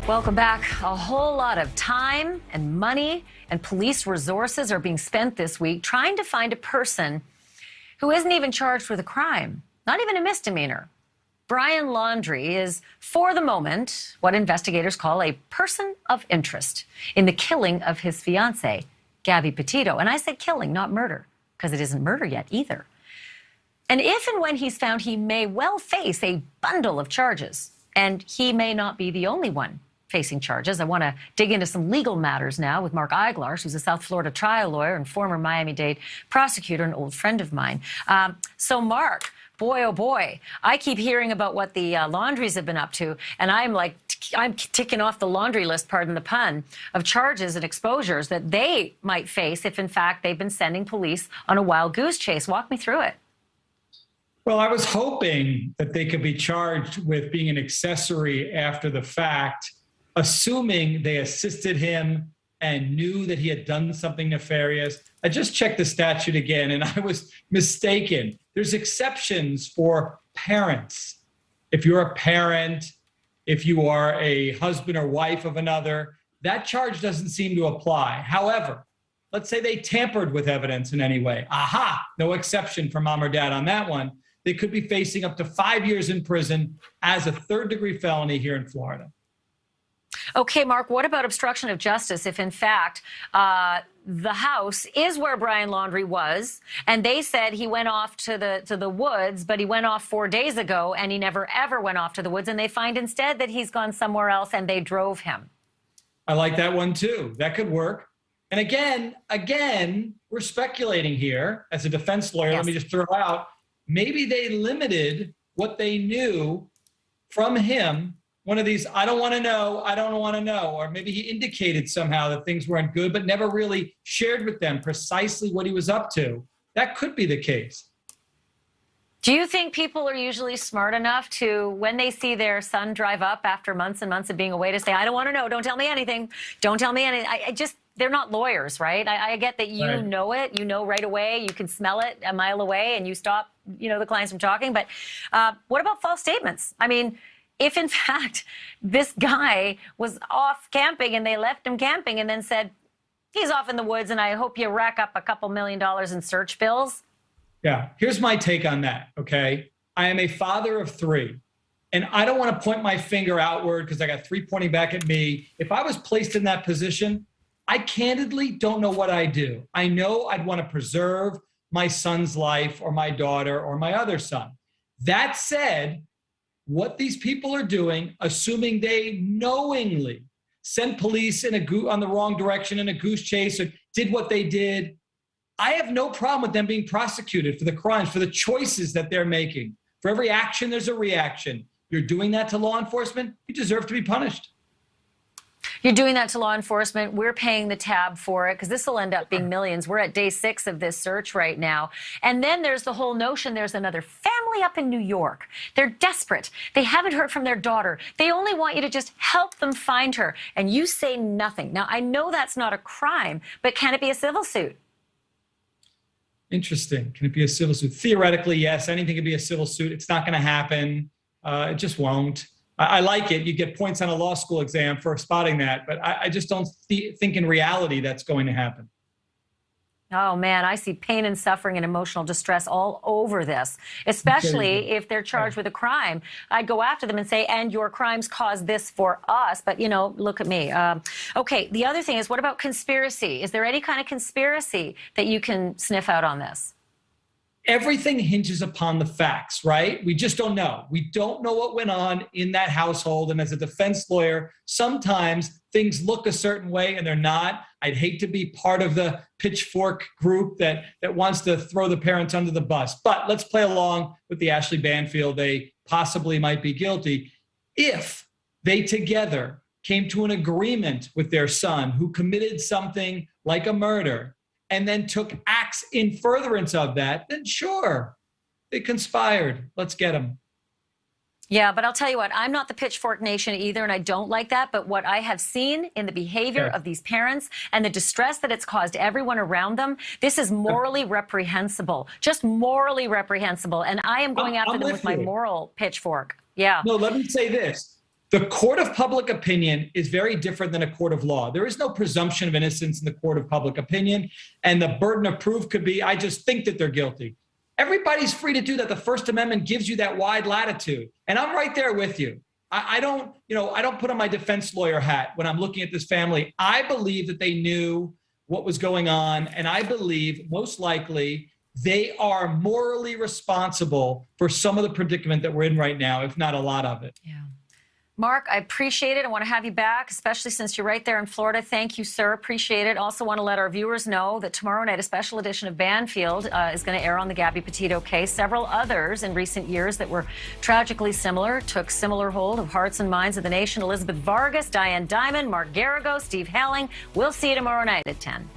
Welcome back. A whole lot of time and money and police resources are being spent this week trying to find a person who isn't even charged with a crime, not even a misdemeanor. Brian Laundrie is, for the moment, what investigators call a person of interest in the killing of his fiancée, Gabby Petito. And I said killing, not murder, because it isn't murder yet either. And if and when he's found, he may well face a bundle of charges, and he may not be the only one facing charges. I want to dig into some legal matters now with Mark Eiglarz, who's a South Florida trial lawyer and former Miami-Dade prosecutor, an old friend of mine. So Mark, boy, oh boy, I keep hearing about what the Laundries have been up to, and I'm ticking off the laundry list, pardon the pun, of charges and exposures that they might face if, in fact, they've been sending police on a wild goose chase. Walk me through it. Well, I was hoping that they could be charged with being an accessory after the fact, assuming they assisted him and knew that he had done something nefarious. I just checked the statute again, and I was mistaken. There's exceptions for parents. If you're a parent, if you are a husband or wife of another, that charge doesn't seem to apply. However, let's say they tampered with evidence in any way. Aha, no exception for mom or dad on that one. They could be facing up to 5 years in prison as a third-degree felony here in Florida. Okay, Mark, what about obstruction of justice if, in fact, the house is where Brian Laundrie was, and they said he went off to the woods, but he went off 4 days ago, and he never, ever went off to the woods, and they find instead that he's gone somewhere else, and they drove him? I like that one, too. That could work. And again, we're speculating here. As a defense lawyer, Let me just throw out, maybe they limited what they knew from him. One of these, I don't want to know, or maybe he indicated somehow that things weren't good, but never really shared with them precisely what he was up to. That could be the case. Do you think people are usually smart enough to, when they see their son drive up after months and months of being away, to say, I don't want to know, don't tell me anything, don't tell me anything? They're not lawyers, right? I get that you know it, you know right away, you can smell it a mile away and you stop, the clients from talking. But what about false statements? I mean, if, in fact, this guy was off camping and they left him camping and then said, he's off in the woods and I hope you rack up a couple $1 million in search bills. Yeah, here's my take on that, okay? I am a father of 3, and I don't want to point my finger outward because I got 3 pointing back at me. If I was placed in that position, I candidly don't know what I'd do. I know I'd want to preserve my son's life or my daughter or my other son. That said, what these people are doing, assuming they knowingly sent police on the wrong direction in a goose chase or did what they did, I have no problem with them being prosecuted for the crimes, for the choices that they're making. For every action, there's a reaction. You're doing that to law enforcement, you deserve to be punished. You're doing that to law enforcement. We're paying the tab for it because this will end up being millions. We're at day 6 of this search right now. And then there's the whole notion there's another family up in New York. They're desperate. They haven't heard from their daughter. They only want you to just help them find her. And you say nothing. Now, I know that's not a crime, but can it be a civil suit? Interesting. Can it be a civil suit? Theoretically, yes. Anything can be a civil suit. It's not going to happen. It just won't. I like it. You get points on a law school exam for spotting that, but I just don't think in reality that's going to happen. Oh, man, I see pain and suffering and emotional distress all over this, especially if they're charged with a crime. I'd go after them and say, and your crimes caused this for us. But, look at me. Okay, the other thing is, what about conspiracy? Is there any kind of conspiracy that you can sniff out on this? Everything hinges upon the facts, right? We just don't know. We don't know what went on in that household. And as a defense lawyer, sometimes things look a certain way and they're not. I'd hate to be part of the pitchfork group that wants to throw the parents under the bus. But let's play along with the Ashleigh Banfield. They possibly might be guilty if they together came to an agreement with their son who committed something like a murder and then took acts in furtherance of that, then sure, they conspired. Let's get them. Yeah, but I'll tell you what, I'm not the pitchfork nation either, and I don't like that. But what I have seen in the behavior of these parents and the distress that it's caused everyone around them, this is morally reprehensible, just morally reprehensible. And I am going after them with my moral pitchfork. Yeah. No, let me say this. The court of public opinion is very different than a court of law. There is no presumption of innocence in the court of public opinion. And the burden of proof could be, I just think that they're guilty. Everybody's free to do that. The First Amendment gives you that wide latitude. And I'm right there with you. I don't put on my defense lawyer hat when I'm looking at this family. I believe that they knew what was going on. And I believe most likely they are morally responsible for some of the predicament that we're in right now, if not a lot of it. Yeah. Mark, I appreciate it. I want to have you back, especially since you're right there in Florida. Thank you, sir. Appreciate it. Also want to let our viewers know that tomorrow night, a special edition of Banfield is going to air on the Gabby Petito case. Several others in recent years that were tragically similar took similar hold of hearts and minds of the nation. Elizabeth Vargas, Diane Diamond, Mark Garrigo, Steve Helling. We'll see you tomorrow night at 10.